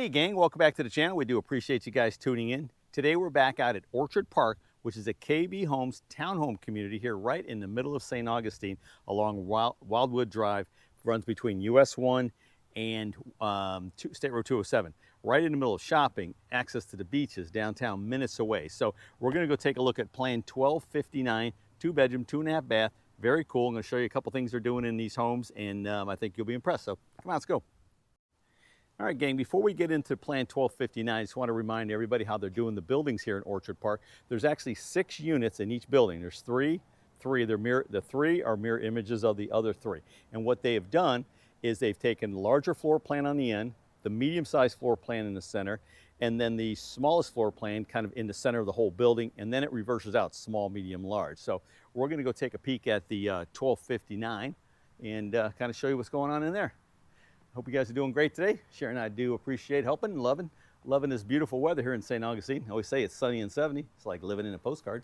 Hey gang, welcome back to the channel. We do appreciate you guys tuning in. Today we're back out at Orchard Park, which is a KB Homes townhome community here right in the middle of St. Augustine along Wildwood Drive. Runs between US 1 and State Road 207. Right in the middle of shopping, access to the beaches, downtown, minutes away. So we're gonna go take a look at Plan 1259, 2-bedroom, 2.5 bath. Very cool. I'm gonna show you a couple things they're doing in these homes, and I think you'll be impressed. So come on, let's go. All right, gang, before we get into Plan 1259, I just want to remind everybody how they're doing the buildings here in Orchard Park. There's actually 6 units in each building. There's three. The three are mirror images of the other 3. And what they have done is they've taken the larger floor plan on the end, the medium-sized floor plan in the center, and then the smallest floor plan kind of in the center of the whole building, and then it reverses out small, medium, large. So we're going to go take a peek at the 1259 and kind of show you what's going on in there. Hope you guys are doing great today. Sharon and I do appreciate helping and loving this beautiful weather here in St. Augustine. I always say it's sunny and 70. It's like living in a postcard.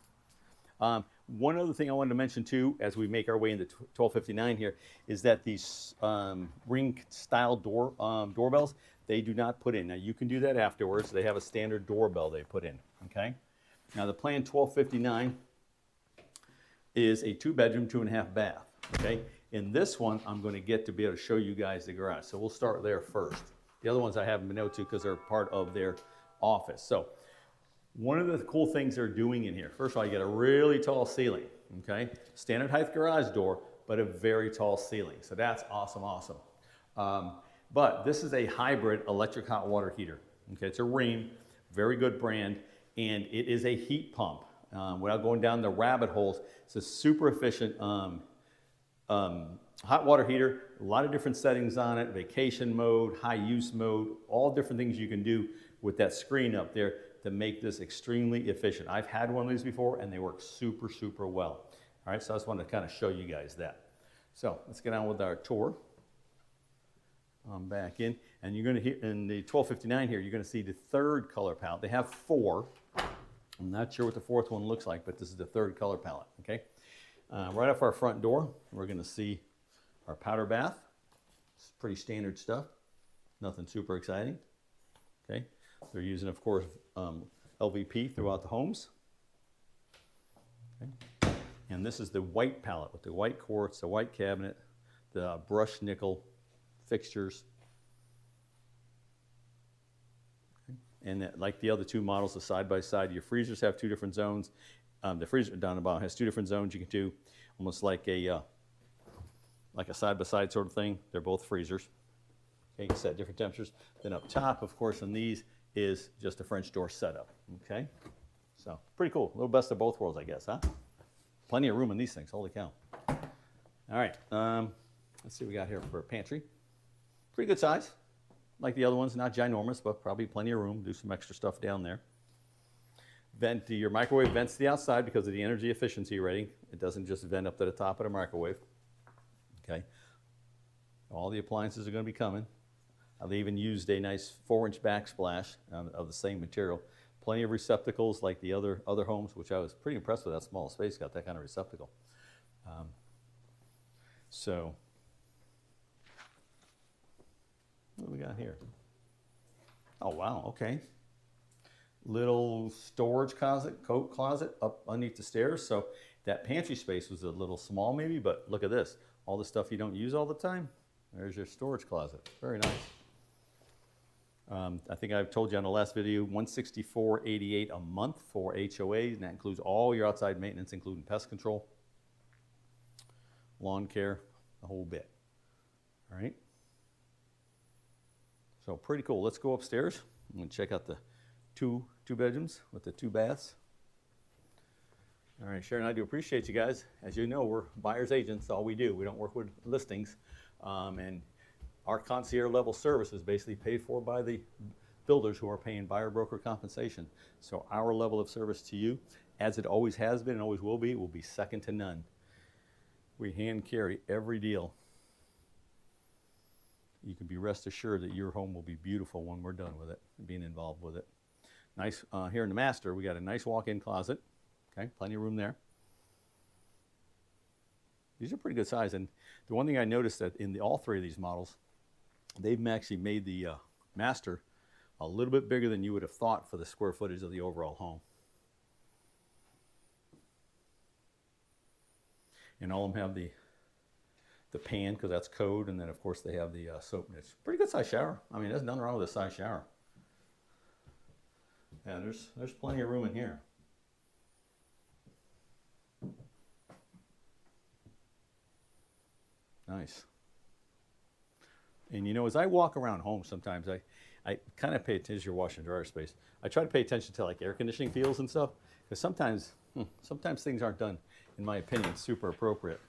One other thing I wanted to mention too, as we make our way into 1259 here, is that these ring style doorbells, they do not put in. Now you can do that afterwards. They have a standard doorbell they put in, okay? Now the Plan 1259 is a 2-bedroom, 2.5 bath, okay? In this one, I'm going to get to be able to show you guys the garage. So we'll start there first. The other ones I haven't been able to because they're part of their office. So one of the cool things they're doing in here, first of all, you get a really tall ceiling, okay? Standard height garage door, but a very tall ceiling. So that's awesome, awesome. But this is a hybrid electric hot water heater. Okay, it's a Rheem, very good brand, and it is a heat pump. Without going down the rabbit holes, it's a super efficient hot water heater, a lot of different settings on it, vacation mode, high use mode, all different things you can do with that screen up there to make this extremely efficient. I've had one of these before and they work super, super well. All right, so I just wanted to kind of show you guys that. So let's get on with our tour. I'm back in, and you're gonna hear, in the 1259 here, you're gonna see the 3rd color palette. They have 4. I'm not sure what the 4th one looks like, but this is the 3rd color palette, okay? Right off our front door, we're going to see our powder bath. It's pretty standard stuff, nothing super exciting. Okay, they're using, of course, LVP throughout the homes. Okay. And this is the white palette with the white quartz, the white cabinet, the brushed nickel fixtures. Okay. And like the other 2 models, the side by side, your freezers have 2 different zones. The freezer down the bottom has 2 different zones you can do, almost like a side-by-side sort of thing. They're both freezers. Okay, you can set different temperatures. Then up top, of course, on these is just a French door setup. Okay, so pretty cool. A little best of both worlds, I guess, huh? Plenty of room in these things. Holy cow! All right, let's see what we got here for a pantry. Pretty good size, like the other ones. Not ginormous, but probably plenty of room. Do some extra stuff down there. Your microwave vents to the outside because of the energy efficiency rating. It doesn't just vent up to the top of the microwave. Okay. All the appliances are going to be coming. They even used a nice 4-inch backsplash of the same material. Plenty of receptacles like the other homes, which I was pretty impressed with. That small space got that kind of receptacle. So what do we got here? Oh wow, okay. Little storage closet, coat closet up underneath the stairs. So that pantry space was a little small maybe, but look at this. All the stuff you don't use all the time, there's your storage closet. Very nice. I think I've told you on the last video, $164.88 a month for HOA, and that includes all your outside maintenance, including pest control, lawn care, the whole bit. All right. So pretty cool. Let's go upstairs and check out the two bedrooms with the 2 baths. All right, Sharon, I do appreciate you guys. As you know, we're buyer's agents, all we do. We don't work with listings. And our concierge level service is basically paid for by the builders who are paying buyer broker compensation. So our level of service to you, as it always has been and always will be second to none. We hand carry every deal. You can be rest assured that your home will be beautiful when we're done with it, being involved with it. Nice, here in the master, we got a nice walk-in closet. Okay, plenty of room there. These are pretty good size, and the one thing I noticed that in all 3 of these models, they've actually made the master a little bit bigger than you would have thought for the square footage of the overall home. And all of them have the pan, because that's code, and then of course they have the soap niche. Pretty good size shower. I mean, there's nothing wrong with a size shower. Yeah, there's plenty of room in here. Nice. And you know, as I walk around home, sometimes I kind of pay attention to your washer and dryer space. I try to pay attention to like air conditioning feels and stuff, because sometimes things aren't done, in my opinion, super appropriate.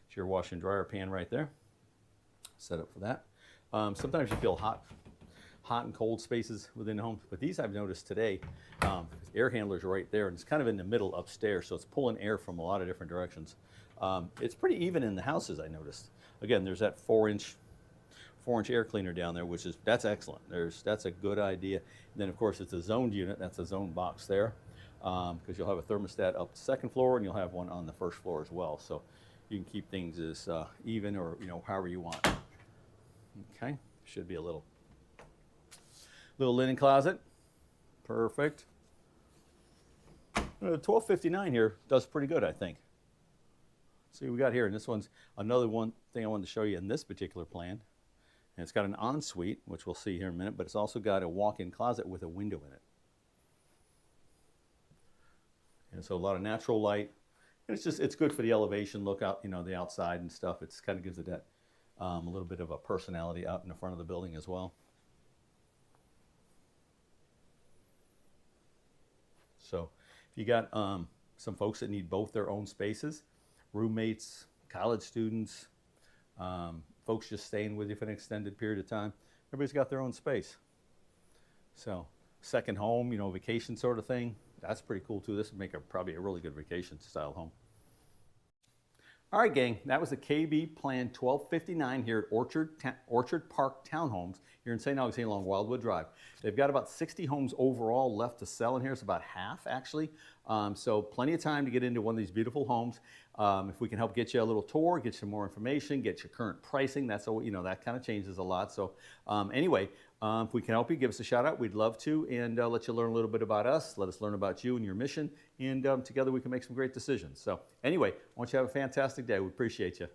It's your washer and dryer pan right there. Set up for that. Sometimes you feel hot and cold spaces within the home, but these I've noticed today, air handlers are right there, and it's kind of in the middle upstairs, so it's pulling air from a lot of different directions. It's pretty even in the houses, I noticed. Again, there's that 4-inch air cleaner down there, that's excellent. That's a good idea. And then of course it's a zoned unit. That's a zone box there, because you'll have a thermostat up the second floor, and you'll have one on the first floor as well. So you can keep things as even, or however you want. Okay, should be a little linen closet. Perfect. The 1259 here does pretty good, I think. See what we got here, and this one's another one thing I wanted to show you in this particular plan. And it's got an ensuite, which we'll see here in a minute, but it's also got a walk-in closet with a window in it. And so a lot of natural light. And it's good for the elevation look out, the outside and stuff. It's kind of gives it that a little bit of a personality out in the front of the building as well. So if you got some folks that need both their own spaces, roommates, college students, folks just staying with you for an extended period of time, everybody's got their own space. So second home, vacation sort of thing, that's pretty cool too. This would make probably a really good vacation style home. All right, gang, that was the KB Plan 1259 here at Orchard Park Townhomes here in St. Augustine along Wildwood Drive. They've got about 60 homes overall left to sell in here. It's about half, actually. So plenty of time to get into one of these beautiful homes. If we can help get you a little tour, get you some more information, get your current pricing, that's all, that kind of changes a lot. So anyway, if we can help you, give us a shout out. We'd love to, and let you learn a little bit about us. Let us learn about you and your mission, and together we can make some great decisions. So anyway, I want you to have a fantastic day. We appreciate you.